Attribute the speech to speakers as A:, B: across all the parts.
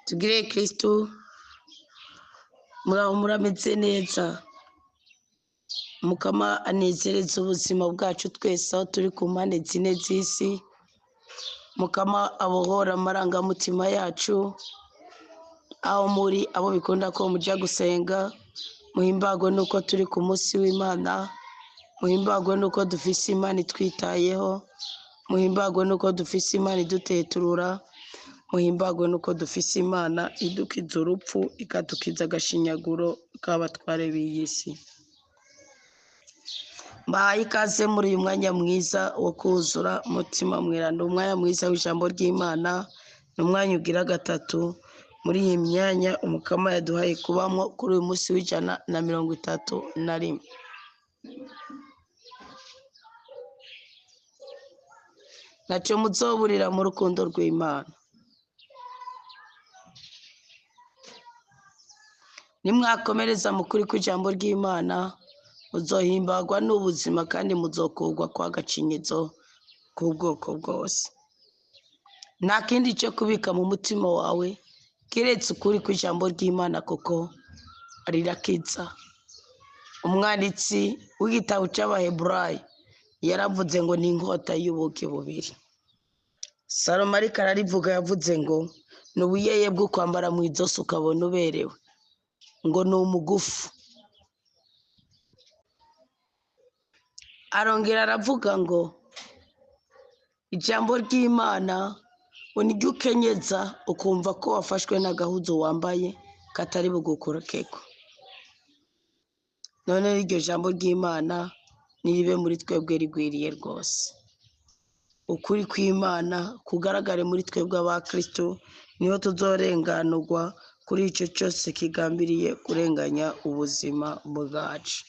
A: tugire Kristo muraho murameze neza mukama anezereza ubuzima bwacu twese aho turi ku mpande zine z'isi mukama abohora amarangamutima yacu aho muri abo bikunda ko mujya gusenga muhimbagwe nuko turi ku munsi w'Imana muhimbagwe nuko dufise Imana itwitayeho muhimbagwe nuko dufise Imana iduteturura muhimbagwe nuko dufise Imana idukiza urupfu ikadukiza agashinyaguro k'abatware b'iyisi. Mbahaye ikaze muri uyu mwanya mwiza wo kuzura mutima mweranda, umwanya mwiza w'ijambo ry'Imana, n'umwanya ugira gatatu muri iyi myanya umukama yaduhaye kubamo kuri uyu munsi w'131. Ntacyo muzoburira mu rukundo rw'Imana. Nimwakomereza mu kuri kw'ijambo ry'Imana muzohimbagwa n'ubuzima kandi muzokurwa kwa gacinyizo k'ubwoko bwose. Nta kindi cyo kubika mu mutima wawe kiretse ukuri kw'ijambo ry'Imana kuko rirakiza. Umwanditsi w'igitabo cy'Abaheburayo yaravuze ngo ni inkota y'ubugi bubiri. Salomo ariko ararivuga yavuze ngo ni ubuyeye bwo kwambara mu izosi ukabona uberewe, ngo ni umugufu. Arongera aravuga ngo ijambo ry'Imana uniryo ukenyeza ukumva ko wafashwe n'agahuzu wambaye katari bugukorokeko. None iryo jambo ry'Imana niribe muri twebwe rigwiriye rwose. Ukuri kw'Imana kugaragare muri twebwe abakristo niho tuzorenganurwa kuri icyo cyose kigambiriye kurenganya ubuzima bwacu.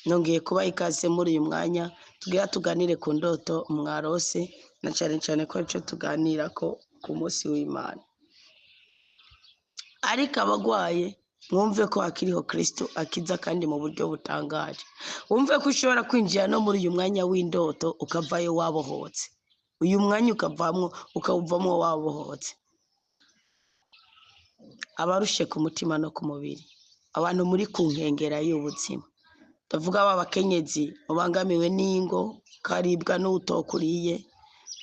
A: Nongeye kubaha ikaze muri uyu mwanya tugira tuganire ku ndoto mwarose, na cyane cyane ko icyo tuganira ko ku munsi w'Imana. Ariko abagwaye mwumve ko hakiriho Kristo akiza kandi mu buryo butangaje. Wumve ko ushobora kwinjira no muri uyu mwanya w'indoto ukavayo wabohotse. Uyu mwanya ukawuvamo wabohotse. Abarushe ku mutima no ku mubiri, abantu muri ku nkengera y'ubuzima, ndavuga abakenyezi mubangamiwe n'ingo karibwa n'utokuriye,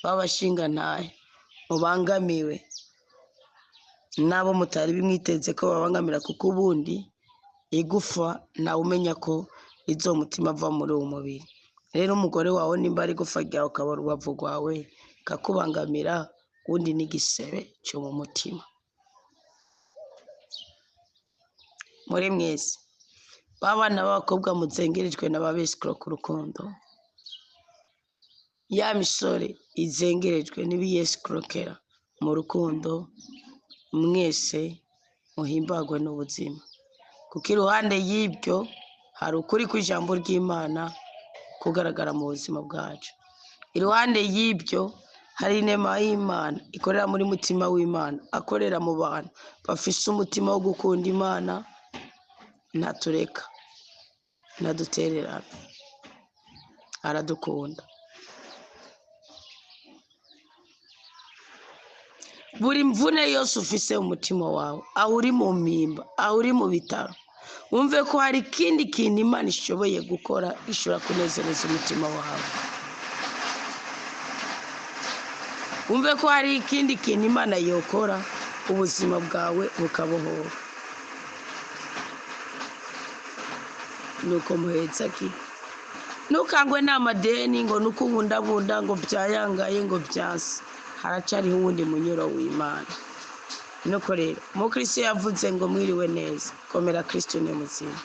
A: babashinga ntahe mubangamiwe nabo mutari bimwiteze ko babangamira, kuko ubundi igufa nawe umenya ko izo mutima ava muri uwo mubiri. Rero umugore wawe nimba ari gufa ryawe ukabura urubavu rwawe kakubangamira, ubundi n'igisebe cyo mu mutima. Muri mwese babana b'abakobwa muzengerejwe n'ababesikoro ku rukundo, ya misore izengerejwe n'ibiyesikorokera mu rukundo, mwese muhimbagwe n'ubuzima, kuko iruhande y'ibyo hari ukuri kw'ijambo ry'Imana kugaragara mu buzima bwacu. Iruhande y'ibyo hari inema y'Imana ikorera muri mutima w'Imana, akorera mu bantu bafise umutima wo gukunda Imana, ntatureka ntadutererana, aradukunda. Buri mvune yose ufise umutima wawe, aho uri mu mpimba, aho uri mu bitaro, wumve ko hari ikindi kintu Imana ishoboye gukora, ishobora kunezereza umutima wawe. Wumve ko hari ikindi kintu Imana yokora, ubuzima bwawe bukabohora. Nuko muhetsa ki ntukangwe n'amadeni ngo nuko ubundabunda ngo byayangaye ngo byase, haracariho uwundi munyuro w'Imana. Nuko rero umukristo yavuze ngo mwiriwe neza, komera Kristo ni muzima.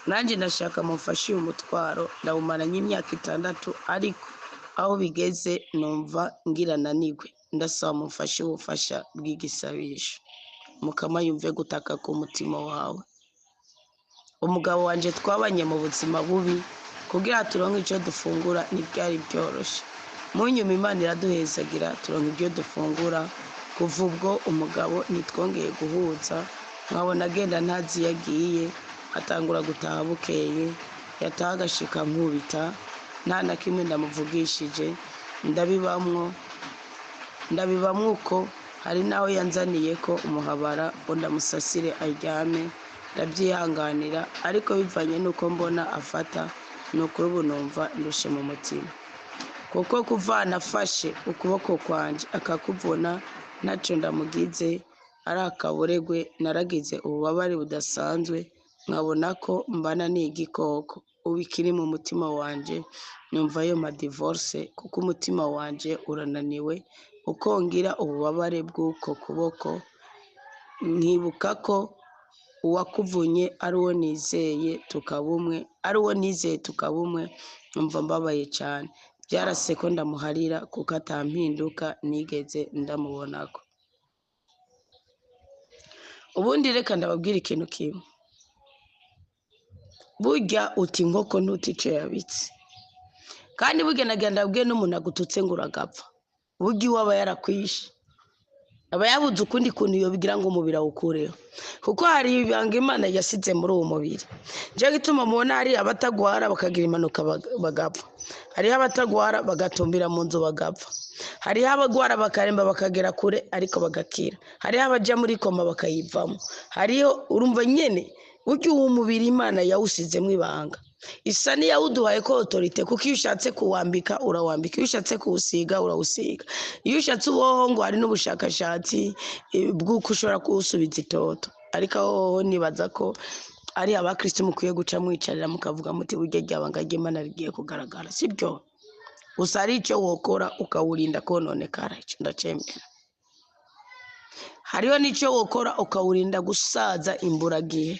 A: Nanjye ndashaka mufashe uyu mutwaro, ndawumaranye imyaka 6, ariko aho bigeze numva ngira nanigwe, ndasaba mufashe ubufasha bw'igisabisho. Mukama yumve gutaka ku mutima wawe. Umugabo wanje twabanye mu buzima bubi, kugira turonke icyo dufungura ntibyari byoroshye. Mu nyuma Imana iraduhezagira turonka ibyo dufungura. Kuva ubwo umugabo nitwongeye guhuza, nkabona agenda ntazi yagiye, atangura gutaha bukeye, yataha agashika nkubita, nta na kimwe ndamuvugishije, ndabibamwo uko hari nawe yanzaniye ko umuhabara ngo ndamusasire aryame ndabyihanganira ariko bivanye nuko mbona afata nukuri ubu numva ndushe mu mutima kuko kuvana afashe ukuboko kwanje akakuvuna ntacyo ndamugize ari akaburegwe naragize ububabare budasanzwe nkabona ko mbana n'igikoko ubu ikiri mu mutima wanje numva ayo madivorce kuko umutima wanje urananiwe ukongira ububabare bw'uko kuboko nkibuka ko uwakuvunye ari uwo nizeye tukaba umwe numva mbabaye cyane byarase ko ndamuharira kuko atampinduka nigeze ndamubonako ubundi reka ndababwira ikintu kimwe burya uti inkoko ntutice yabitse kandi burya nagenda ndabwiye n'umuntu agututse ngo uragapfa burya iwe aba yarakwishe aba yabuze ukundi kuntu yobigira ngo umubiri awukureho kuko hari ibanga Imana yasize muri uwo mubiri nje gituma mubona hari abatagwara bakagira impanuka bagapfa hariho abatagwara bagatumbira mu nzu bagapfa hariho abagwara bakaremba bakagera kure ariko bagakira hariho abaja muri koma bakayivamo hariho urumva nyene burya uwo mubiri Imana yawusizemo ibanga isa niyawuduhaye ko autorite kuko iyo ushatse kuwambika urawambika iyo ushatse kuwusiga urawusiga iyo ushatse uboho ngo hari n'ubushakashatsi bw'uko ushobora kuwusubiza itoto ariko aho nibaza ko ari abakristo mukwiye guca mwicarira mukavuga muti burya ryabanga ry'Imana rigiye kugaragara sibyo gusa ari icyo wokora ukawurinda kononekara icyo ndacemera hariho n'icyo wokora ukawurinda gusaza imburagihe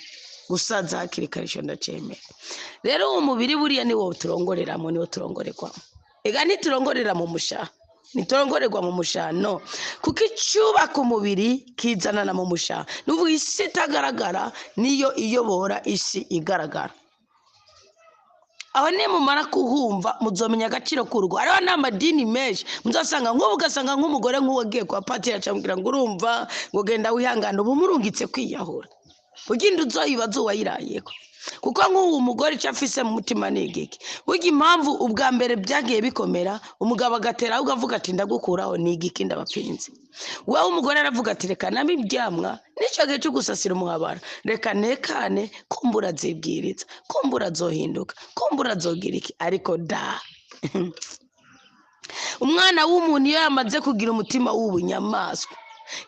A: gusaza hakiri kare icyo ndacemera rero uwo mubiri buriya ni wowe turongoreramo niwo turongorerwamo ega ntiturongorera mu mushaha niturongorerwa mu mushaha no kuko icyubaka umubiri kizanana mu mushaha n'ubu isi itagaragara niyo iyobora isi igaragara aho nimumara kuhumva muzomenya agaciro k'urugo hariho n'amadini menshi muzasanga nk'ubu ugasanga nk'umugore nk'uwagiye kwa patiri acamubwira ngo urumva ngo genda wihangane ubu murungitse kwiyahura ugenda uzoyibaza uwayirayeko kuko nk'uwo mugore icyo afise mu mutima ni igiki burya impamvu ubwa mbere byagiye bikomera umugabo agatera ahubwo avuga ati ndagukuraho ni igiki ndabapinze wowe umugore aravuga ati reka nabe ibyamwa n'icyo gihe cyo gusasira umuhabara reka nekane kumbura zibwiriza kumbura zohinduka kumbura zogira iki ariko da umwana w'umuntu iyo yamaze kugira umutima w'ubunyamaswa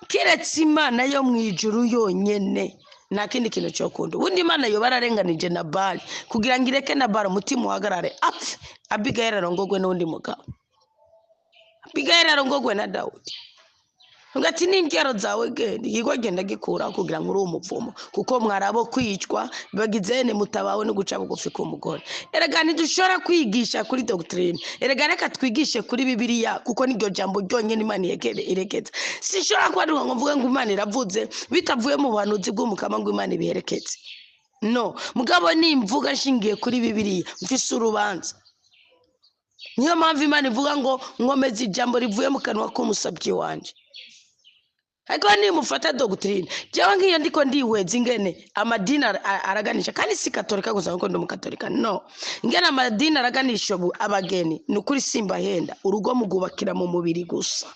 A: kiretse Imana yo mu ijuru yonyene nta kindi kintu cyo kunda ubundi Imana yo bararenganije na Bali kugira ngo ireke na Bali umutima uhagarare apfe Abigayili arongogwe n'undi mugabo Abigayili arongogwe na Dawudi ugati n'imbyaro zawe genda igigogenda gikura kugira ngo uri umupfumo kuko mwarabo kwicwa bagizene mutabawe no guca bugufi ku mugore erega ntidushobora kwigisha kuri doctrine erega reka twigishe kuri Bibiliya kuko niryo jambo ryonyene Imana irekeza sinshobora kwaduka ngo mvuge ngo Imana iravuze bitavuye mu buhanuzi bw'umukama ngo Imana ibiherekeze no mugabo nimvuga nshingiye kuri Bibiliya mfise urubanza niyo mpamvu Imana ivuga ngo nkomeze ijambo rivuye mu kanwa k'umusabyi wanje ariko nimufata doctrine jewe ngiyo ndiko ndiweza ingene amadini araganisha kandi si katolika gusa ngo ndo mukatolika no ingene amadini araganisha abageni nukuri simba henda urugo mugubakira mu mubiri gusa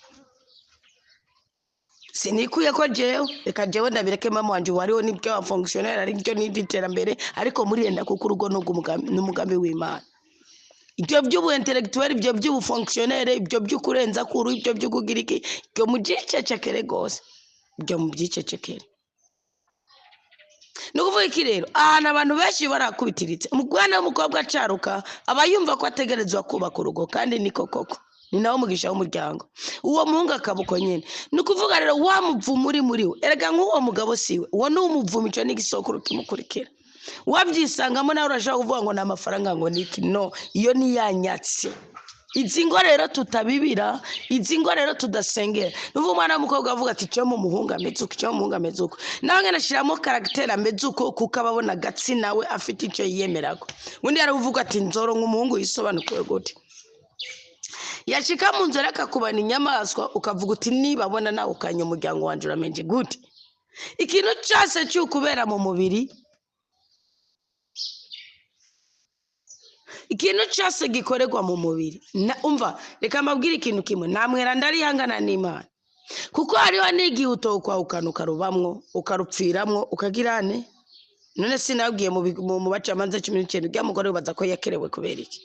A: sinikuye ko jewe reka jewe ndabireke mama wanje wariho nibyo wa fonctionnaire ari byo n'iterambere ariko murenda kuko urugo n'umugambi w'Imana ibyo by'ubu intellectuel ibyo by'ubu fonctionnaire ibyo by'ukurenza kuru ibyo by'ugugiriki ibyo mugicecekere gose ibyo mugicecekere nukuvuga iki rero ahantu abantu benshi barakubitiritse umugwana w'umukobwa acaruka abayumva ko ategerezwa kubaka urugo kandi niko koko ni nawo mugisha w'umuryango uwo muhungu akabuko nyene nukuvuga rero wa muvumo uri muri we erega nk'uwo mugabo siwe uwo ni umuvumo ico n'igisokuru kimukurikira wabyisangamo nawe urashaka kuvuga ngo n'amafaranga ngo niki no iyo ni yanyatse izi ngo rero tutabibira izi ngo rero tudasengera nuvuga umwana w'umukobwa avuga ati cyo mu muhunga mezuko cyo mu muhunga mezuko nawe nganashiramo character mezuko kuko ababona gatsi nawe afite icyo yiyemerako undi yaravuga ati nzoro nk'umuhungu yisobanukiwe gute yashika mu nzira akakubana inyamaswa ukavuga uti nibabona nawe ukanya umuryango wanje uramenje gute ikintu cyose cy'ukubera mu mubiri ikintu cyose gikorerwa mu mubiri umva reka mbabwire ikintu kimwe namwera ndarihangana n'Imana kuko hariho n'igihe utokwahukana ukarubamwo ukarupfiramwo ukagirane. None sinabwiye mu bacamanza 19 ujya mugore ubaza ko yakerewe kubera iki?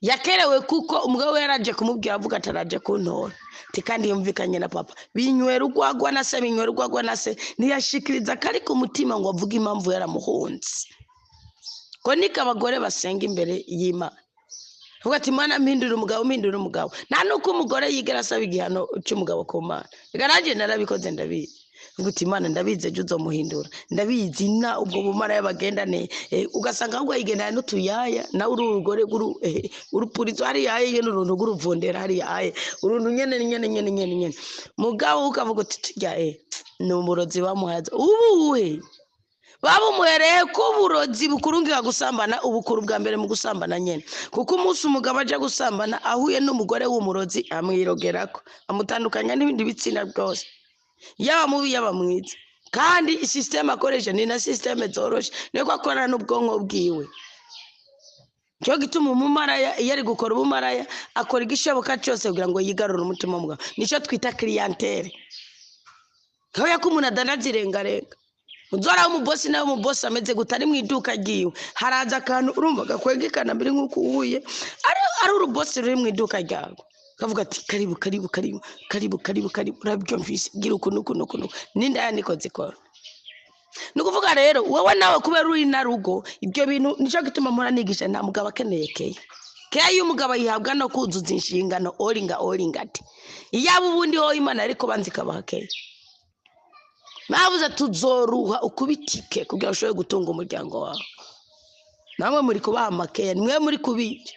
A: Yakerewe kuko umugabo we yaraje kumubwira avuga ataraje kuntora kandi yumvikanye na papa, binywera urwagwa na se ntiyashikiriza kari ku mutima ngo avuge impamvu yaramuhunze. Ko niko abagore basenga imbere y'Imana, uvuga ati Mana mpindura umugabo. Nta nuko umugore yigera asaba igihano cy'umugabo ku Mana. Igaraje narabikoze ndabizi. Nguti Imana ndabize ejo uzomuhindura, ndabizi na ubwo bumara y'abagendane ugasanga ahubwo yigendana n'utuyaya na urugore urupurizo hari yaye n'uruntu guruvondera hari yaye uruntu nyene mugabo ukavuga uti tujya ni umurozi bamuhaza ubuwe babumuhereye ko uburozi bukurungira gusambana ubukuru bwa mbere mu gusambana nyene, kuko umunsi umugabo aje gusambana ahuye n'umugore w'umurozi amwirogerako amutandukanya n'ibindi bitsina bwose, yaba mubi yaba mwiza, kandi system akoresha ni na system zoroshe niko akora n'ubwonko bwiwe. Cyo gituma umumaraya yari gukora ubumaraya akora igishoboka cyose kugira ngo yigarure umutima w'umugabo. Nico twita clientele. Kaho yakumuna danazirengarenga. Uzora umubosi nawe umubosi ameze gutari mu iduka giwe. Haraza akantu urumva gakwegekana mbere nkuko uhuye. Ari urubosi ruri mu iduka ryago. Kavuga ati karibu urabyumvise gira ukuntu ninda yanikoze ko. Nukuvuga rero wowe nawe kubera uri na rugo ibyo bintu nico gituma mpora nigisha nta mugabo akeneye keya y'umugabo yihabwa no kuzuza inshingano oringa ati iyaba ubundi ho Imana ariko banzikabaha keya. Nabuze tuzoruha ukubitike kugira ushobore gutunga umuryango wawe. Namwe muri kubaha makeya nimwe muri kubije.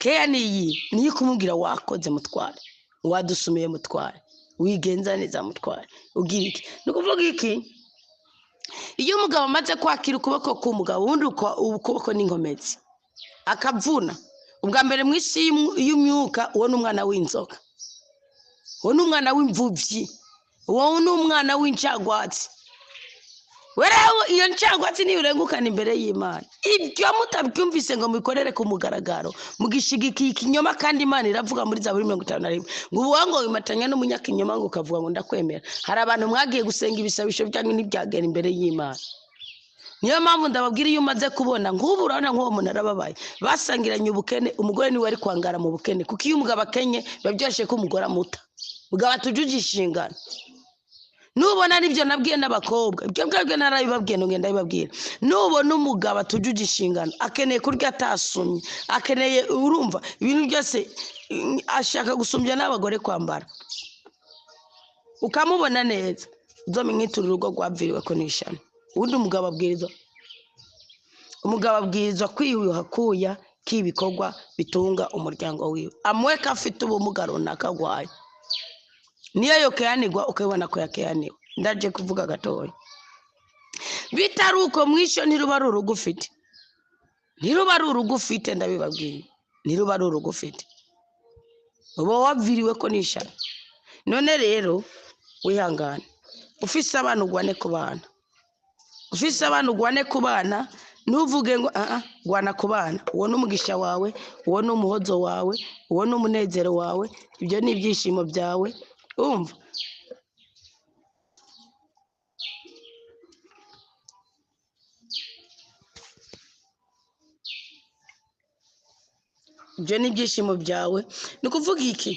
A: Keya niyi kumubwira wakoze mutware, wadusumiye mutware, wigenza neza mutware, ugira iki? Nukuvuga iki? Iyo umugabo amaze kwakira ukuboko k'umugabo ubundi ukuboko n'inkomezi akavuna ubwa mbere mu isi y'umwuka uwo n'umwana w'inzoka, uwo n'umwana w'imvuvyi, uwo n'umwana w'incagwatsi. Wereho iyo ncagwatsi ni urengukana imbere y'Imana. Ibyo mutabyumvise ngo mukorere ku mugaragaro mugishigikiye ikinyoma, kandi Imana iravuga muri Zaburi 51 ngo ubuwango wimatanya n'umunyakinyoma ngo ukavuga ngo ndakwemera. Hari abantu mwagiye gusenga ibisabisho byanyu ntibyagera imbere y'Imana. Niyo mpamvu ndababwira iyo umaze kubona nk'ubu urabona nk'uwo muntu arababaye basangiranye ubukene, umugore niwe ari kwangara mu bukene, kuko iyo umugabo akenye babyoshe ko umugore amuta mugabo atujuje inshingano. Nubona nibyo nabwiye n'abakobwa ibyo bwabwe narabibabwiye no ngenda bibabwira. Nubona umugabo atujuje inshingano akeneye kurya atasumye, akeneye urumva ibintu byose ashaka gusumbya n'abagore kwambara, ukamubona neza uzomenye urugo rwaviriwe ko nishana. Ubundi umugabo abwirizwa kwiyuha kuya k'ibikorwa bitunga umuryango wiwe, amweka afite ubumuga runaka agwaye. Niyo yokeyanirwa ukabona ko yakeyaniwe. Ndaje kuvuga gatoya bitari uko mwisho ntiruba ari urugufite, ndabibabwiye ntiruba ari urugufite, uba waviriwe ko nishana. None rero wihangane, ufise abantu ugwane ku bana, ntuvuge ngo gwana ku bana. Uwo n'umugisha wawe, uwo n'umuhozo wawe, uwo n'umunezero wawe, ibyo ni ibyishimo byawe. Umva ibyo ni ibyishimo byawe. Ni ukuvuga iki?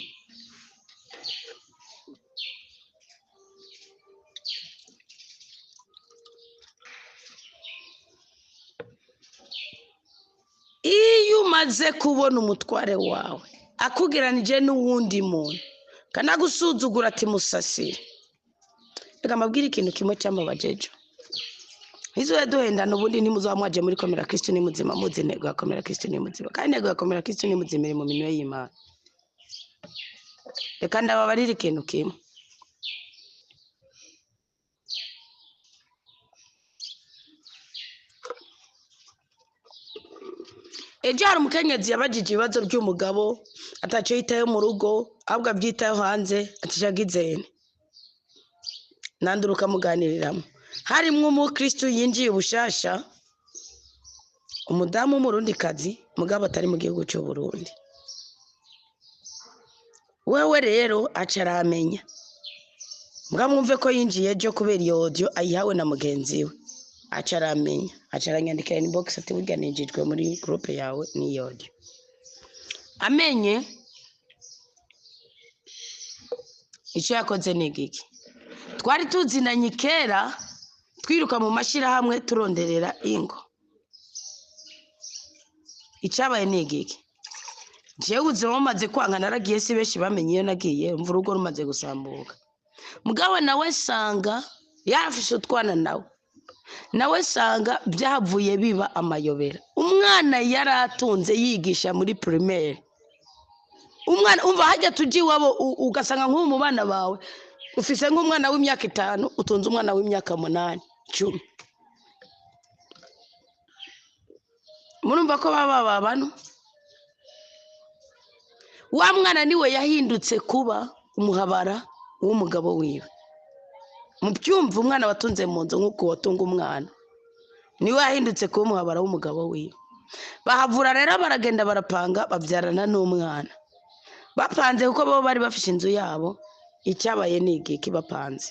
A: Iyo umaze kubona umutware wawe akugeranije n'uwundi muntu kanagusuzugura ati musasire, reka mabwire ikintu kimwe cy'amabajejo. Izo yaduhendana ubundi ntimuzamwaje muri Komera Kristo ni muzima, muzi ntego ya Komera Kristo ni muzima, kandi ntego ya Komera Kristo ni muzima iri mu minwe y'Imana. Reka ndababarire ikintu kimwe. Ejo hari umukenyezi yabajije ibibazo by'umugabo atacyo yitayeho mu rugo ahubwo abyitayeho hanze, atishagizene nanduruka muganiriramo. Harimwo umukristo yinjiye ubushasha, umudamu w'umurundikazi mugabo atari mu gihugu cy'u Burundi. wewe rero acaramenya mbwa mwumve ko yinjiye ejo kubera iyo audio ayihawe na mugenzi we acaramenya acaranyandikira inbox ati burya ninjijwe muri groupe yawe ni audio amenye icyo yakoze ni giki twari tuzinanye kera twiruka mu mashirahamwe turonderera ingo icyabaye ni giki jewe ubuzima bumaze kwanga naragiye si benshi bamenye iyo nagiye mva urugo rumaze gusambuka mugabo nawe sanga yarafishe utwana nawe sanga byavuye biba amayobera umwana yaratunze yigisha muri primaire umwana umva hajya tuji wabo ugasanga nk'ubu mu bana bawe ufise nk'umwana w'imyaka 5 utunze umwana w'imyaka 8 10 murumva ko baba babano wa mwana niwe yahindutse kuba umuhabara w'umugabo wiwe mu byumva umwana watunze mu nzu nk'uko watunga umwana niwe yahindutse kuba umuhabara w'umugabo wiwe bahavura rero baragenda barapanga babyarana n'umwana bapanze kuko bo bari bafishe inzu yabo icyabaye ni igiki bapanze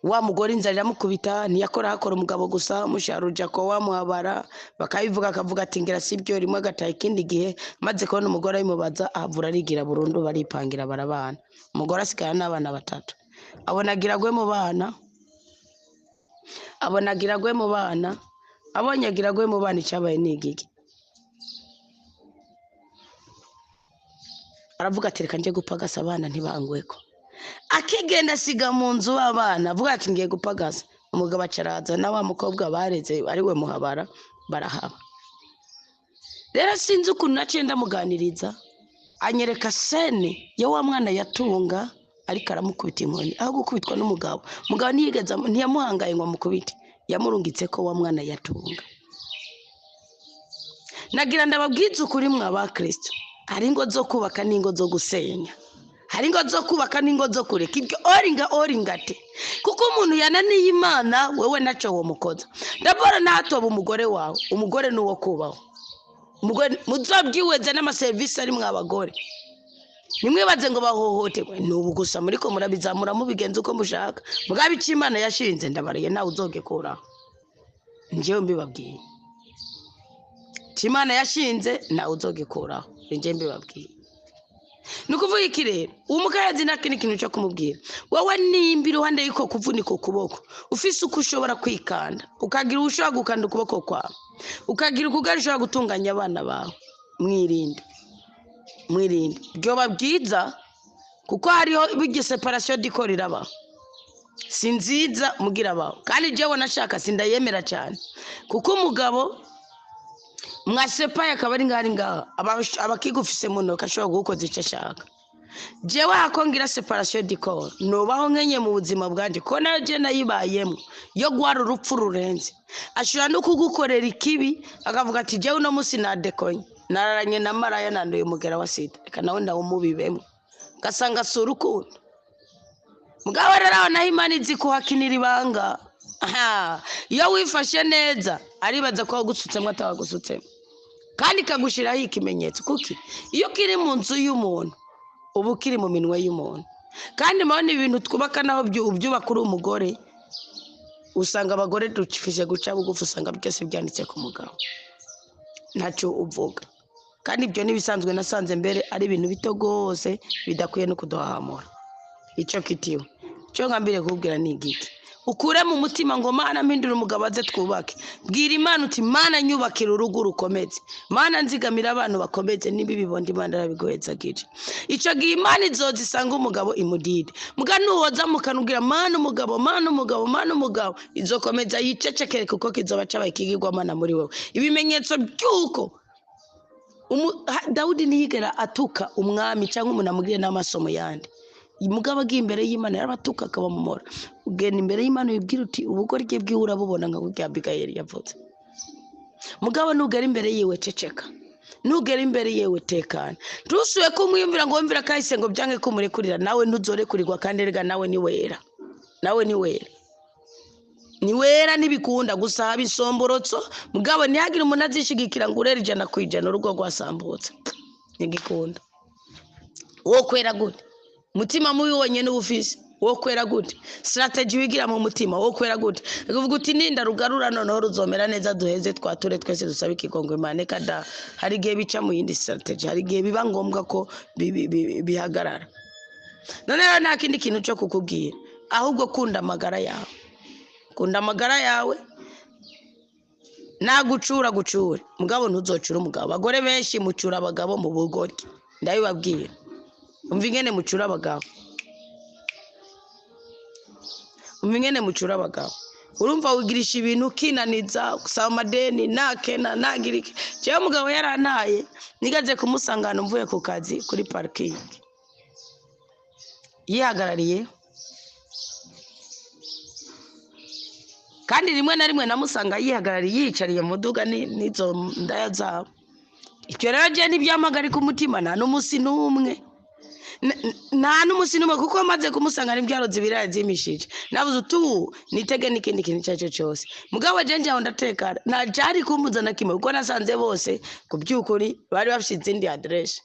A: wa mugore inzara iramukubita ntiyakora umugabo gusa musharuja ko wamuhabara bakabivuga akavuga ati ngira sibyo rimwe gataye ikindi gihe maze kubona umugore ayimubaza ahavura arigira burundu baripangira barabana umugore asigara n'abana 3 abonagiragwe mu bana icyabaye ni igiki aravuga ati reka nje gupagasa abana ntibangweko akigenda asiga mu nzu abana avuga ati ngiye gupagasa umugabo acaraza na wa mukobwa bareze ari we muhabara barahaba rero sinzi ukuntu naciye ndamuganiriza anyereka sene yo wa mwana yatunga ariko aramukubita inkoni aho gukubitwa n'umugabo ntiyamuhangaye ngo amukubite yamurungitse ko wa mwana yatunga nagira ndababwiza ukuri mwa ba Kristo hari ingo zo kubaka n'ingo zo gusenya hari ingo zo kubaka n'ingo zo kureka ibyo oringate kuko umuntu yananiye Imana wewe naco wo mukoza ndabora natoba umugore wawe umugore nuwo kubaho umugore muzabwiweze n'amaservice ari mwa bagore nimwibaze ngo bahohoterwe n'ubu gusa muri ko murabizamura mubigenza uko mushaka mugabica Imana yashinze ndabariye nawe uzogekuraho njewe mbibabwiye Imana yashinze nawe uzogekuraho nje mbibabwiye nukuvuga iki rero umukayazi nakini kintu cyo kumubwira wowe nimba iruhande yuko kuvunika ukuboko ufise uko ushobora kwikanda ukagira ushobora gukanda ukuboko kwawe ukagira ukugari ushobora gutunganya abana bawe mwirinde byo babwiza kuko hariho bige separation dikorira aba sinziza mugira bawe kandi jewe nashaka sindayemera cyane kuko umugabo mwasepaye akabari ngari ngaha abakigufise mu ntoki ashobora gukoza icyo ashaka jewe akongira separation dikora nubaho nkenye mu buzima bwanje ko naje nayibayemo yo gwara urupfu rurenze ashobora no kugukorera ikibi akavuga ati jewe no musi nadekonye nararanye na maraya nanduye umugera wa sida reka nawe ndawumubibemo gasanga sura urukundo mugabo rero naho Imana izi kuhakinira ibanga iyo wifashe neza aribaza ko wagusutsemo atawagusutsemo kandi kagushiraho ikimenyetso kuki iyo kiri mu nzu y'umuntu ubu kiri mu minwe y'umuntu kandi mabone ibintu twubaka naho byubaka uri umugore usanga abagore dukifije guca bugufu usanga byose byanditse ku mugabo ntacyo uvuga kandi ibyo nibisanzwe nasanze mbere ari ibintu bito gose bidakwiye no kudohamura icyo kitiwe cyo ngambire kubwira ni igiki ukure mu mutima ngo Mana mpindura umugabo aze twubake bwira Imana uti Mana nyubakira urugo rukomeze Mana nzigamira abantu bakomeze nibi bibondi Imana arabigoheza gije ico gihe Imana izozisanga umugabo imudide muga nuwoza mukanubwira Mana umugabo izokomeza yicecekere kuko kizoba cabaye kigirwa Mana muri wewe ibimenyetso byuko Dawudi ntiyigera atuka umwami cyangwa umuntu amugire n'amasomo yandi umugabo agiye imbere y'Imana yarabatuka akabamumora ugenda imbere y'Imana ubwira uti ubugorye bw'ihura bubona nka burya Abigail yavuze mugabo nugera imbere yiwe ceceka nugera imbere yewe tekana tusuye ko mwiyumvira ngo wumvira kahise ngo byange ko murekurira nawe ntuzorekurirwa kandi erega nawe ni wera nibikunda gusaba isomborotso mugabo ntihagire umuntu azishigikira ngo urere 100% urugo rwasambutse nigikunda wo kwera gute mutima mubi wonyene ufise wo kwera gute strategy wigira mu mutima wo kwera gute uvuga uti ninda rugarura noneho ruzomera neza duheze twature twese dusaba ikigongwe Imana kada hari gihe bica mu yindi strategy hari gihe biba ngombwa ko bihagarara none rero nta kindi kintu cyo kukubwira ahubwo kunda amagara yawe nagucura mugabo ntuzocura umugabo bagore benshi mucura abagabo mu bugori ndabibabwira umva ingene mucura abagabo urumva wigirisha ibintu kinaniza gusaba amadeni nakena nagirike jewe mugabo yarantaye nigaze kumusangana mvuye ku kazi kuri parking yihagarariye kandi rimwe na rimwe namusanga yihagarariye yicariye mu duga n'izo ndaya zabo icyo rero je n'ibyamagari ku mutima nta n'umusi n'umwe kuko maze kumusanga n'ibyaroze ibiraya zimishije nabuze utu nitege n'ikindi kintu cyacu cyose mugabo je njaho ndatekana nta jari kumbuza na kimwe kuko nasanze bose ku byukuri bari bafite izindi adresse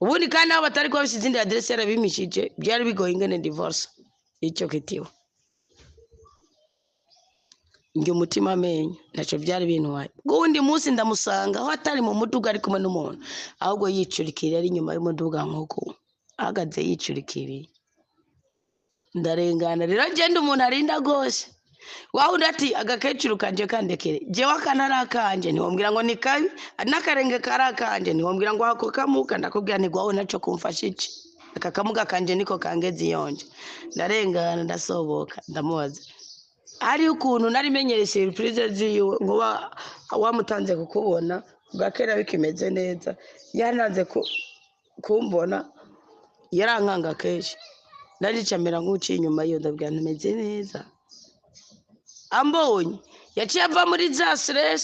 A: ubundi kandi aho batari kuba bafite izindi adresse yarabimishije byari bigoye ingene divorce icyo kitiwe njye umutima amenyo naco byari bintwaye gundi munsi ndamusanga aho atari mu muduga ari kumwe n'umuntu ahubwo yicurikira ari nyuma y'umuduga nk'uko ahagaze yicurikiriye ndarengana rero genda umuntu arinda gose wawe ati agakecuru kanje kandekere jewe akantarakanje ntiwombwira ngo ni kabi n'akarenge karakanje ntiwombwira ngo ako kamuka ndakubwira nti gwawe naco kumfasha iki aka kamuga kanje niko kangeze yonje ndarengana ndasoboka ndamubaza ari ukuntu narimenyere surprise ziwe ngo wamutanze kukubona bwakera bikimeze neza yananze kumbona yarankanga keshi naricamera nk'uciye inyuma yo ndabwira ntumeze neza ambonye yaciye ava muri za stress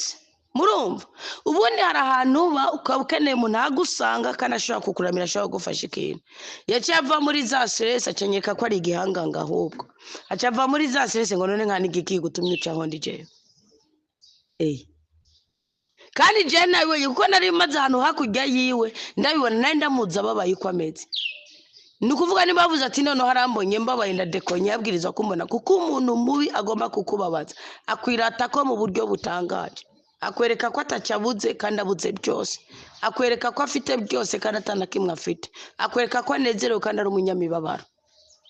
A: murumva ubundi hari ahantu ukaba ukeneye umuntu agusanga kandi ashobora kukuramira ashobora gufasha ikintu yaciye ava muri za stress acenyeka ko ari igihanganga ahubwo aca ava muri za stress ngo none nka nigiki gutumye ucaho ndi jewe kandi je nawe kuko nari maze ahantu hakurya yiwe ndabibona nari ndamuza babaye uko ameze nukuvuga ni bavuze ati none harambonye mbabaye ndadekonye yabwirizwa kumbona kuko umuntu mubi agomba kukubabaza akwirata ko mu buryo butangaje akwereka ko atacabuze kandi abuze byose akwereka ko afite byose kandi atanakimwe afite akwereka ko anezerewe kandi ari umunyamibabaro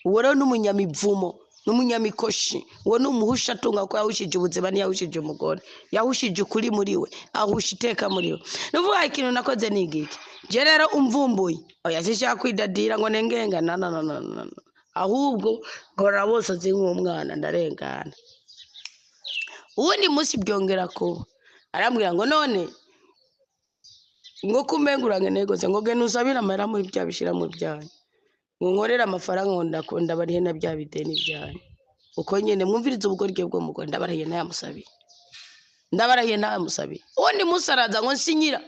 A: uwo rero n'umunyamivumo n'umunyamikoshi uwo n'umuhusha atunga ko yahushije ubuzima ntiyahushije umugore yahushije ukuri muri we ahusha iteka muri we nuvuga ikintu nakoze nigiki je rero umvumbuye oya sishaka kwidadira ngo nengenga na ahubwo ngora bose zink'umwana ndarengana ubundi munsi byongera ko arambwira ngo none ngo kumengurange negoze ngo gene usabira amara muri byabishira mu byanyu ngo nkorera amafaranga ngo ndakunda barihe na bya bideni byanyu uko nyene mwumviriza ubugorye bwo mu Rwanda barahiye nayamusabiye ubundi musaraza ngo nsinyira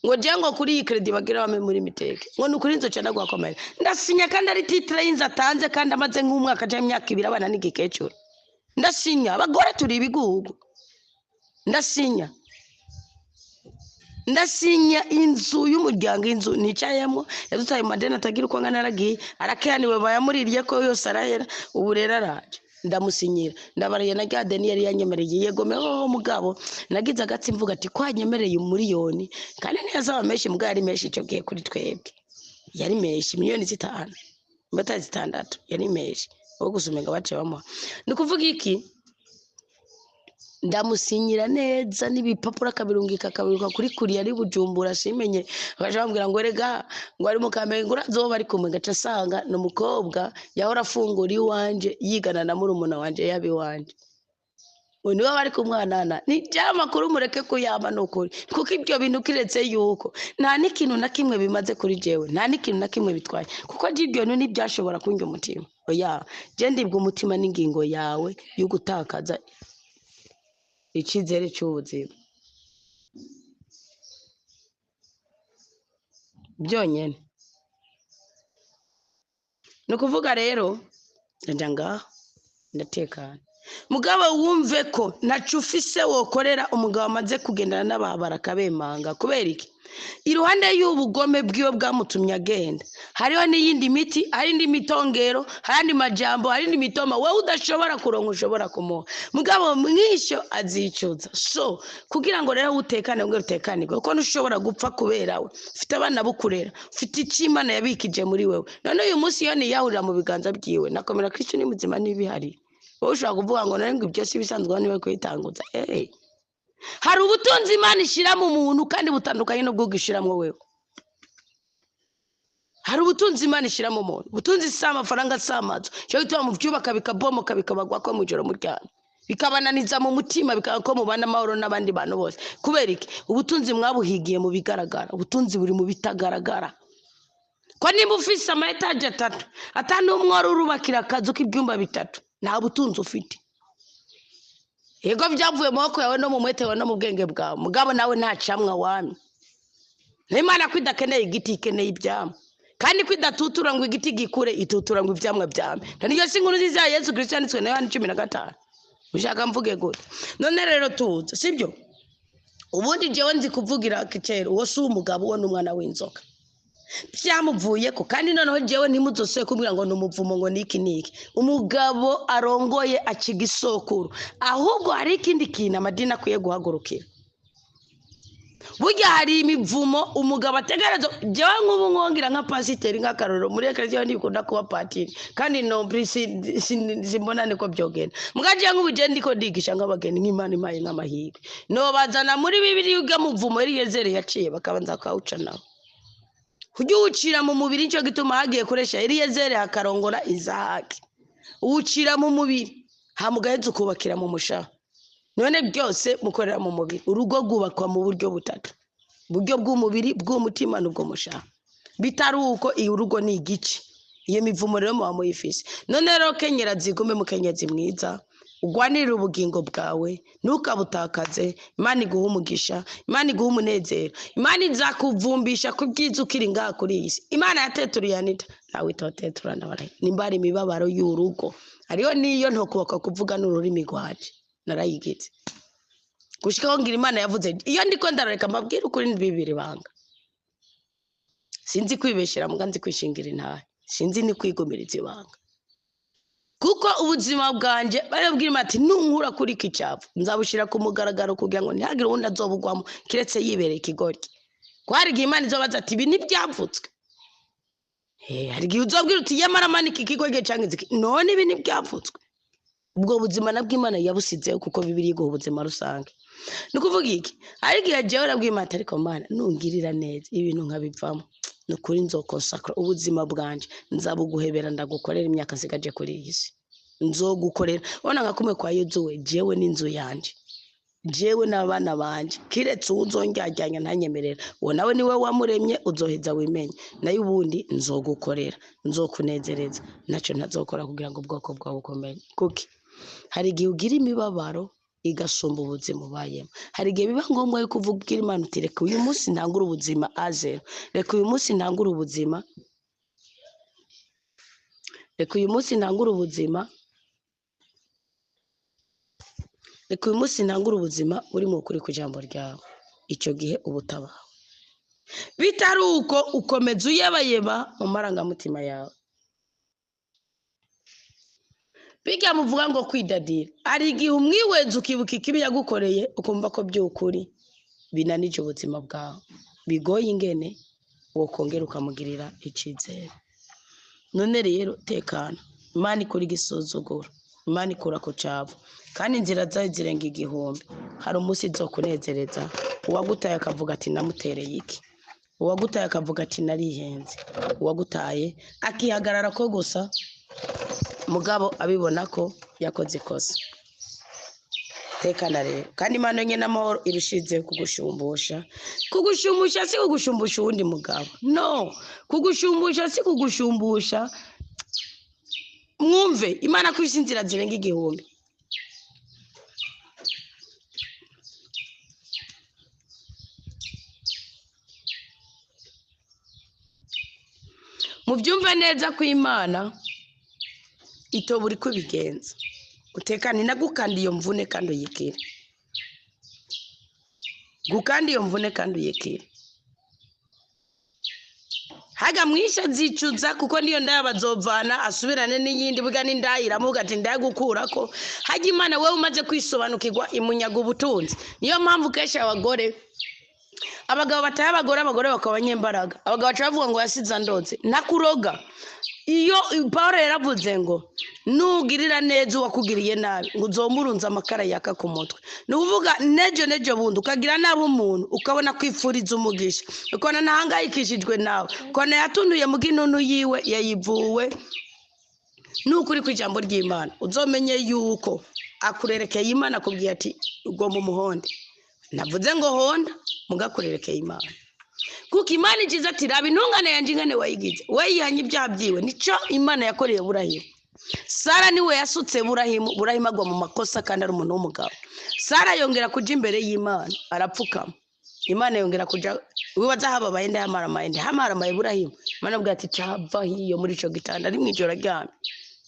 A: ngo jango kuri iyi credit bagira bame muri miteke ngo nukuri nzoca ndagwakomera ndasinya kandi ari titre y'inza atanze kandi amaze nk'umwaka cyangwa imyaka 2 abana n'igikecuru ndasinya abagore turi ibigugu ndasinya inzu y'umuryango inzu nicayemo yadutaye madena atagira uko ngana aragiye arakaniwe bayamuririye ko yose arahera ubu rero araje ndamusinyira ndabariye na gadeni yari yanyemereye yegomeho mugabo nagize agatsi mvuga ati kwanyemereye umuriyoni kandi neza bameshi mugabo ari meshi cyo giye kuri twebwe yari meshi miliyoni 5 mbata 6 yari meshi wo gusumenga bace bamuha nukuvuga iki ndamusinyira neza n'ibipapuro kabirungika kuri kuriya ari Bujumbura simenye bajambwira ngo rega ngo ari mu Kamenge urazoba ari kumwe gaca sanga no mukobwa yahora afungura iwanje yigana na murumuna wanje yabi wanje undi bari kumwanana ni cyamakuru mureke kuyama nokuri kuko ibyo bintu kiretse yuko nta n'ikintu na kimwe bimaze kuri jewe nta n'ikintu na kimwe bitwaye kuko ibyo bintu ntibyashobora kunjya umutima oya je ndibwa umutima n'ingingo yawe yo gutakaza icyizere cy'ubuzima byonyene no kuvuga rero ndanga ndatekana mugabo wumve ko ntacu ufise wokorera umugabo amaze kugendana n'ababara akabemanga kubera iki iruhande y'ubugome bwiwe bwamutumye agenda hariho n'iyindi miti hari indi mitongero hari andi majambo hari indi mitoma wowe udashobora kuronka ushobora kumuha mugabo mwisho azicuza so kugira ngo rero utekane ngo utekanirwe kuko ntushobora gupfa kubera we ufite abana bukurera ufite icimana yabikije muri wewe none uyu munsi iyo niyahurira mu biganza byiwe nakomera Kristo ni muzima n'ibihari wowe ushobora kuvuga ngo narenga ibyo si bisanzwe niwe kwitanguza hari ubutunzi Imana ishira mu muntu kandi butandukanye no bw'ugishiramo wewe hari ubutunzi Imana ishira mu muntu ubutunzi si amafaranga si amazu cyo gituma mu byubaka bikabomoka bikabagwa ko mu joro muryana bikabananiza mu mutima bikako mubana amahoro n'abandi bantu bose kubera iki ubutunzi mwabuhigiye mu bigaragara ubutunzi buri mu bitagaragara ko nimba ufise ama etage 3 atanu umworo urubakira akazu k'ibyumba 3 nta butunzi ufite yego byavuye mu moko yawe no mu mwete wawe no mu bwenge bwawe mugabo nawe nta camwa wami n'Imana kwidakeneye igiti ikeneye ibyamwa kandi kwidatutura ngo igiti gikure itutura ngo ivyamwa byame niyo sinkuru nziza ya Yesu Kristo yanditswe na Yohana 15 ushaka mvuge gute none rero tuza sibyo ubundi jewe nzi kuvugira kicero uwo si umugabo uwo n'umwana w'inzoka byamuvuye ko kandi noneho jewe ntimuzose kumbwira ngo numuvumo ngo niki umugabo arongoye akiga isokuru ahubwo hari ikindi kintu amadini akwiye guhagurukira burya hari imivumo umugabo ategereza jewe nk'ubu nkongira nka pasiteri nk'akaroro muri eklezia ndikunda kuba patiri kandi no simbona niko byogenda mugaje nk'ubuje ndiko ndigisha nk'abageni nk'Imana imaye nk'amahirwe no bazana muri bibiri uga muvumo Eliyezeri yaciye bakabanza kwawuca nawe kujya ucira mu mubiri cyo gituma hagiye kuresha Eliyezeri hakarongora Izahaki ucira mu mubiri hamugaheze kubakira mu mushaha none byose mukorera mu mubiri urugo gubakwa mu buryo butatu buryo bw'umubiri bw'umutima n'ubwo mushaha bitari uko iyo urugo ni igice iyo mivumo rero mu muyifise none rero kenyera zigume mukenyezi mwiza ugwanirira ubugingo bwawe ntukabutakaze Imana iguha umugisha Imana iguha umunezero Imana izakuvumbisha kubyiza ukiri ngaha kuri iyi si Imana yateturiye Anita nawe itotetura ndabaraye nimba ari imibabaro y'urugo ariyo niyo ntokubaka kuvuga n'ururimi rwaje narayigeze gushikaho ngira Imana yavuze iyo ndiko ndarareka mbabwira ukuri n'ibibiri banga sinzi kwibeshera muganzi kwishingira intahe sinzi ni kwigomeriza ibanga kuko ubuzima bwanje barabwira mati nunkura kuri kicavu nzabushira ku mugaragaro kugira ngo ntihagire undi azobugwamo kiretse yibereye ikigoryi kwari Imana izobaza ati ibi nibyavutswe hari gihe uzobwira uti yamara maniki ikigoryi canke none ibi nibyavutswe ubwo buzima nabwo Imana yabusizeho kuko bibiri go ubuzima rusange nukuvuga iki ari gihe jewe rabwira mati ariko Mana nungirira neza ibintu nkabivamo nukuri nzokonsakra ubuzima bwanje nzabuguhebera ndagukorera imyaka sigaje kuri iyi si nzogukorera ona ngakume kwa Yozuwe jewe n'inzu yanje jewe n'abana banje kiretse uzongyajyanya ntanyemerera uwo nawe niwe wamuremye uzoheza wimenye nayo ubundi nzogukorera nzokunezereza naco ntazokora kugira ngo ubwoko bwawe bukomeye kuki hari gihe ugira imibabaro igasumba ubuzima ubayemo hari gihe biba ngombwa yuko uvugira Imana uti reka uyu munsi ntangura ubuzima azero reka uyu munsi ntangura ubuzima reka uyu munsi ntangura ubuzima reka uyu munsi ntangura ubuzima uri mu kuri ku jambo ryawe icyo gihe ubutabaho bitari uko ukomeza uyebayeba mu marangamutima yawe biga muvuga ngo kwidadira ari igihe umwiweze ukibuka ikibi yagukoreye ukumva ko by'ukuri binanije ubuzima bwawe bigoye ingene wokongera ukamugirira icizere none rero tekana Imana ikora igisuzuguro Imana ikora ku cavu kandi inzira zayo zirenga igihumbi hari umunsi izokunezereza uwagutaye akavuga ati namutereye iki uwagutaye akavuga ati narihenze uwagutaye akihagarara ko gusa mugabo abibona ko yakoze ikosa tekana rero kandi Imana nyene amahoro irushize kugushumbusha si kugushumbusha uwundi mugabo no kugushumbusha si kugushumbusha mwumve Imana kwisi inzira zirenga igihumbi mubyumve neza ko Imana itobura iko bigenza utekane nagukandi iyo mvune kandi uyikire gukandi iyo mvune kandi uyikire haga mwisha zicuza kuko ndiyo ndaya bazovana asubirane n'iyindi buga n'indayiramo ugati ndagukurako haga Imana wewe umaze kwisobanukirwa imunyaga ubutunzi niyo mpamvu kesha abagabo bataye abagore bakaba nyembaraga abagabo bavuga ngo yasiza ndotse nakuroga iyo Paulo yaravuze ngo nugirira neza wakugiriye nabi ngo uzomurunza amakara yaka ku mutwe nuvuga nejo bundi ukagira nabi umuntu ukabona kwifuriza umugisha ukona ntahangayikishijwe nawe ukona yatunduye mu ginunu yiwe yayivuwe nukuri ku ijambo ry'Imana uzomenye yuko akurerekeye Imana akubwiye ati ugomba umuhonde navuze ngo honda mugakurerekeye Imana kuko Imana igize ati raba intungane yanje ingane wayigize wayihanye ibyaha byiwe nico Imana yakoreye Burahimu Sara niwe yasutse Burahimu agwa mu makosa kandi ari umuntu w'umugabo Sara yongera kuja imbere y'Imana arapfukama Imana yongera kuja wibaza haba bayende hamaramaye Burahimu Imana avuga ati cava hiyo muri ico gitanda ari mwijoro ryame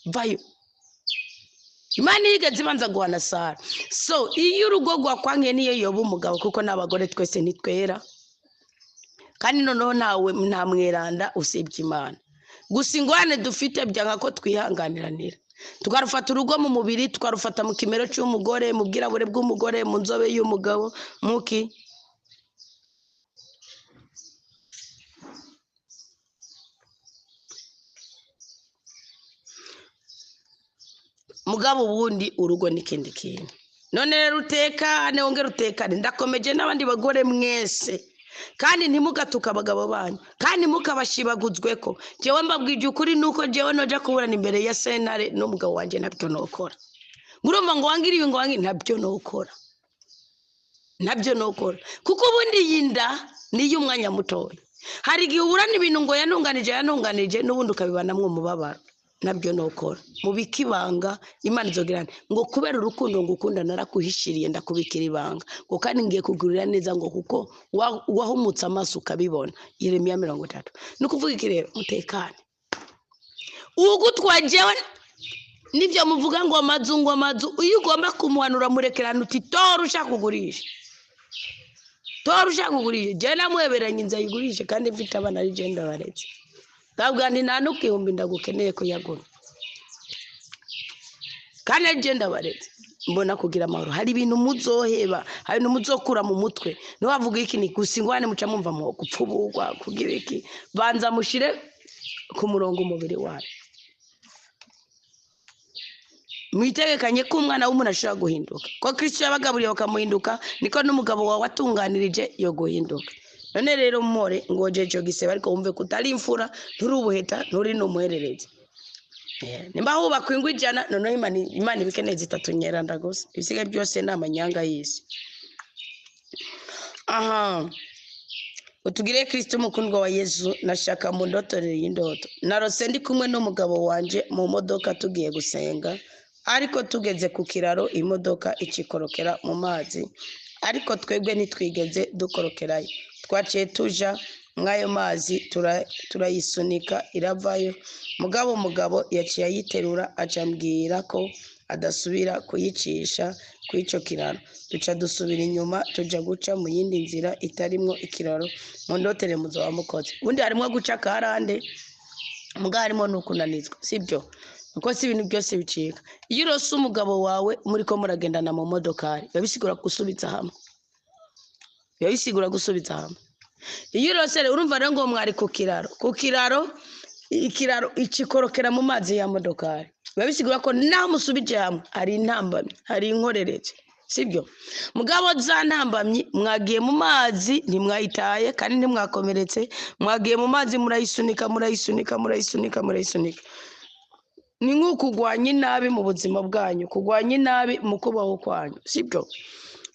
A: vayo Imana yigeze ibanza guhana Sara so iyo urugo rwakwankiye niyo yoba umugabo kuko n'abagore twese nitwera kandi noneho nawe nta mweranda usibye Imana gusa ingwane dufite byanga ko twihanganiranira tukarufata urugo mu mubiri tukarufata mu kimero cy'umugore mu bwirabure bw'umugore mu nzobe y'umugabo muki mugabo ubundi urugo n'ikindi kintu none rero utekane wongera utekane ndakomeje n'abandi bagore mwese kandi ntimugatuka abagabo banyu kandi mukabashibaguzwe ko jewe mbabwije ukuri nuko jewe noja kuburana imbere ya sentare n'umugabo wanje nabyo nokora ngurumva ngo wangiriye ngo wangi nabyo nokora kuko ubundi yinda niyo umwanya mutoya hari igihe uburana ibintu ngo yantunganije n'ubundi ukabibanamwe umubabaro nabyo nokora mubikibanga Imana izogirana ngo kubera urukundo ngukunda narakuhishiriye ndakubikira ibanga ngo kandi ngiye kugurira neza ngo kuko wahumutse amaso ukabibona Yeremiya 30 nukuvuga iki rero mutekane ugutwajewe nivyo muvuga ngo amazu uyu ugomba kumuhanura murekerana uti tora ushaka kugurisha je namweberanye inza yigurishe kandi mfite abana ari genda baretse kabwa ndi nanukihumbi ndagukeneye kuyagura kandi agenda baretse mbona kugira amahoro hari ibintu muzoheba hari ibintu muzokura mu mutwe no bavuga iki ni gusingwane muca mumva mu gupfuburwa kugira iki banza mushire ku murongo umubiri wawe mwitegekanye ko umwana w'umuntu ashobora guhinduka ko Kristo yabagaburiye bakamuhinduka niko n'umugabo wawe atunganirije yo guhinduka none rero more ngojeje giseba ariko wumve kutari imfura nturi ubuheta nturi n'umuherereze nimba hubakwa ingwi jana none Imana ibikeneye 3 nyeranda gose ibisiga byose n'amanyanga y'isi utugire Kristo mukundwa wa Yesu nashaka mu ndotorero y'indoto narose ndi kumwe n'umugabo wanje mu modoka tugiye gusenga ariko tugeze ku kiraro imodoka ikikorokera mu mazi ariko twebwe nitwigeze dukorokerayo twaciye tuja mwayo mazi turayisunika iravayo umugabo yaciye ayiterura acambwira ko adasubira kuyicisha kwico kiraro duca dusubira inyuma tuja guca mu yindi nzira itarimwo ikiraro mu ndotere muzo wa mukozi undi harimo guca karande muga harimo nukunanizwa sibyo uko si ibintu byose bicika iyo urose umugabo wawe muri ko muragendana mu modokari babisigura gusubiza hamwe iyo urose urumva rero ngo mwari ku kiraro ikiraro ikikorokera mu mazi ya modokari babisigura ko naho musubije hamwe hari intambamye hari inkoreretse sibyo mugabo za ntambamye mwagiye mu mazi ntimwayitaye kandi ntimwakomeretse mwagiye mu mazi murayisunika ni nk'ukugwanya inabi mu buzima bwanyu kugwanya inabi mu kubaho kwanyu sibyo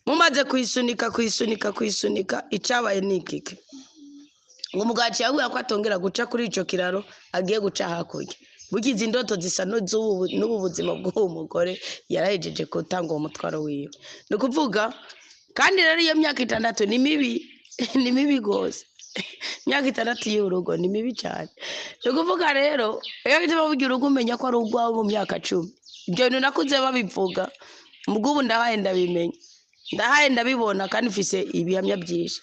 A: mumaze kuyisunika icabaye nikike ngo mugaci yahuye ko atongera guca kuri ico kiraro agiye guca hakurya bugize indoto zisa n'ubu buzima bw'uwo mugore yarahejeje gutanga uwo mutwaro wiwe no kuvuga kandi rero iyo myaka 6 ni mibi gose myaka 6 y'urugo ni mibi cyane no kuvuga rero iyo bituma bugira urugo umenya ko ari urwawe mu myaka 10 ibyo bintu nakuze babivuga mugubu ndahaye ndabimenya ndahaye ndabibona kandi mfise ibihamya byinshi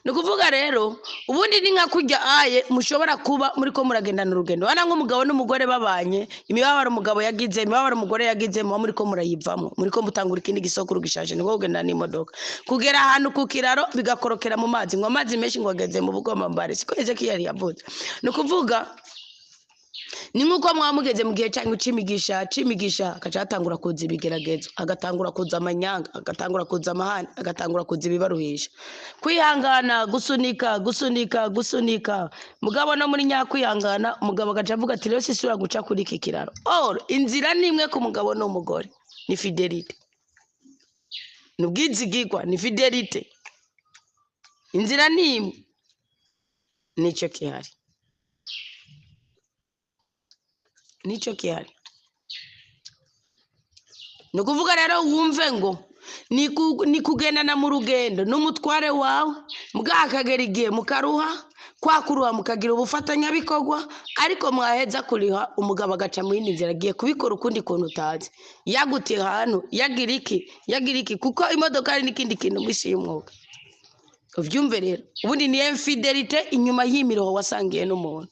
A: ni kuvuga rero ubundi ni nka kujya aye mushobora kuba muri ko muragendana urugendo wana nk'umugabo n'umugore babanye imibabaro umugabo yagize imibabaro umugore yagize muri ko murayivamo muri ko mutangura ikindi gisokuru gishaje niko kugendana n'imodoka kugera ahantu ku kiraro bigakorokera mu mazi ngo amazi menshi ngo ageze mu bugomambare siko Ezekiel yavuze ni kuvuga ni nkuko mwamugeze mu gihe cyangwa cimigisha akacatangura kuza ibigeragezo agatangura kuza amanyanga agatangura kuza amahane agatangura kuza ibibaruhisha kwihangana gusunika mugabo no muri nyakwihangana umugabo agaca avuga ati rero sisura guca kuri iki kiraro inzira nimwe ku mugabo n'umugore ni fidelite nubwizigirwa ni fidelite inzira nimwe nicyo kihari nicyo kihari ni ukuvuga rero wumve ngo ni kugendana mu rugendo n'umutware wawe bwakagera igihe mukaruha kwakuruha mukagira ubufatanyabikorwa ariko mwaheza kuriha umugabo agaca mu yindi nzira agiye kubikora ukundi kuntu utazi yagutiye ahantu yagira iki kuko imodoka ari n'ikindi kintu mwisi y'umwuga uvyumve rero ubundi ni infidelite inyuma y'imiroho wasangiye n'umuntu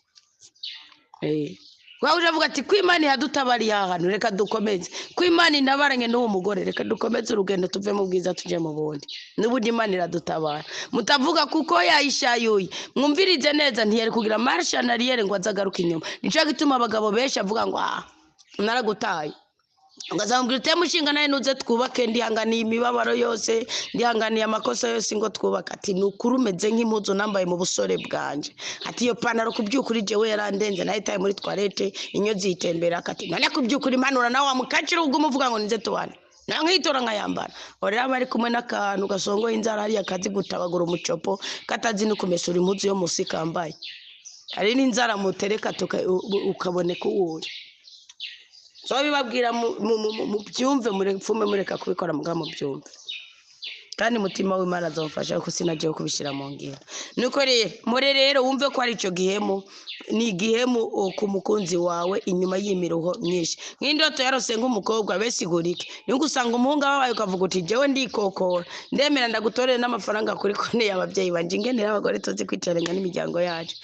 A: wawe uravuga ati kwimana yadutabariye ahantu reka dukomeze kwimana inabaranye n'uwo mugore reka dukomeze urugendo tuve mu bwiza tuje mu bundi n'ubundi imana iradutabara mutavuga kuko yayishayuye mwumvirize neza ntiyari kugira marsha nariyere ngo azagaruka inyuma nico gituma abagabo benshi avuga ngo naragutaye ngazambwira ute mushinga naye nuze twubake ndihanganiye imibabaro yose ndihanganiye amakosa yose ngo twubaka ati nukuri umeze nk'impuzu nambaye mu busore bwanje ati iyo panaro kubyukuri jewe yarandenze nayo taye muri toilette inyozi yitembera akati none kubyukuri impanura nawe wamukacira ubwo umuvuga ngo nize tubane nankitora nkayambara orera bari kumwe n'akantu gasongo inzara hari akazi gutabagura umucopo katazi no kumesura impuzu yo musi kambaye ari n'inzara mutereka ukaboneka uwuri so bibabwira mu byumve murepfume mureka kubikora mugamo byumve kandi mutima w'Imana azofasha ko sinaje kubishira mu ngira nuko rero wumve ko ari ico gihemu ni igihemu ku mukunzi wawe inyuma y'imiruho myinshi nk'indoto yarose nk'umukobwa besigurike ningo usanga umuhungu ababaye ukavuga uti jewe ndikokora ndemera ndagutorere n'amafaranga kuri konti y'abavyeyi banje ingenera abagore tuzi kwicaranya n'imiryango yacu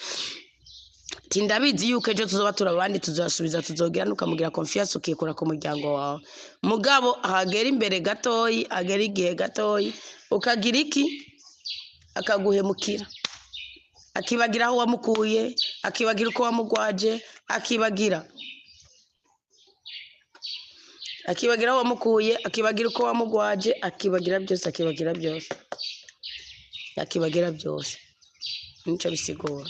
A: tindabizi yuko ejo tuzoba turabandi tuzasubiza tuzogira nukamugira confiance ukikura ku muryango wawe mugabo ahagera imbere gatoyi agera igihe gatoyi ukagira iki akaguhemukira akibagira aho wamukuye akibagira uko wamugwaje akibagira aho wamukuye akibagira uko wamugwaje akibagira byose nico bisigura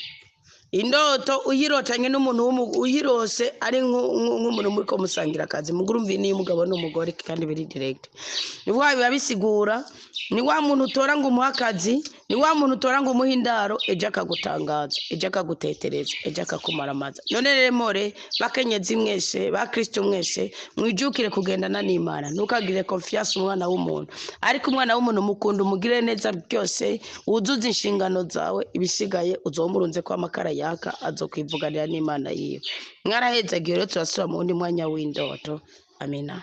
A: indoto uyirotanye n'umuntu uyirose ari nk'umuntu muri ko musangira akazi mugurumvi ni umugabo n'umugore kandi biri direct ni biba bisigura ni wa muntu utora ngo umuhakazi ni wa muntu utora ngo umuhindaro eje akagutangaza eje akagutetereza eje akakumaramaza none rero more bakenyezi mwese ba Kristo mwese mwijukire kugendana n'Imana ntukagire confiance umwana w'umuntu ariko umwana w'umuntu mukunda umugire neza byose wuzuza inshingano zawe ibisigaye uzomurunze kwa makara yaka azokwivuganira n'Imana yiwe mwaraheza gihe rero turasura mu wundi mwanya w'indoto amina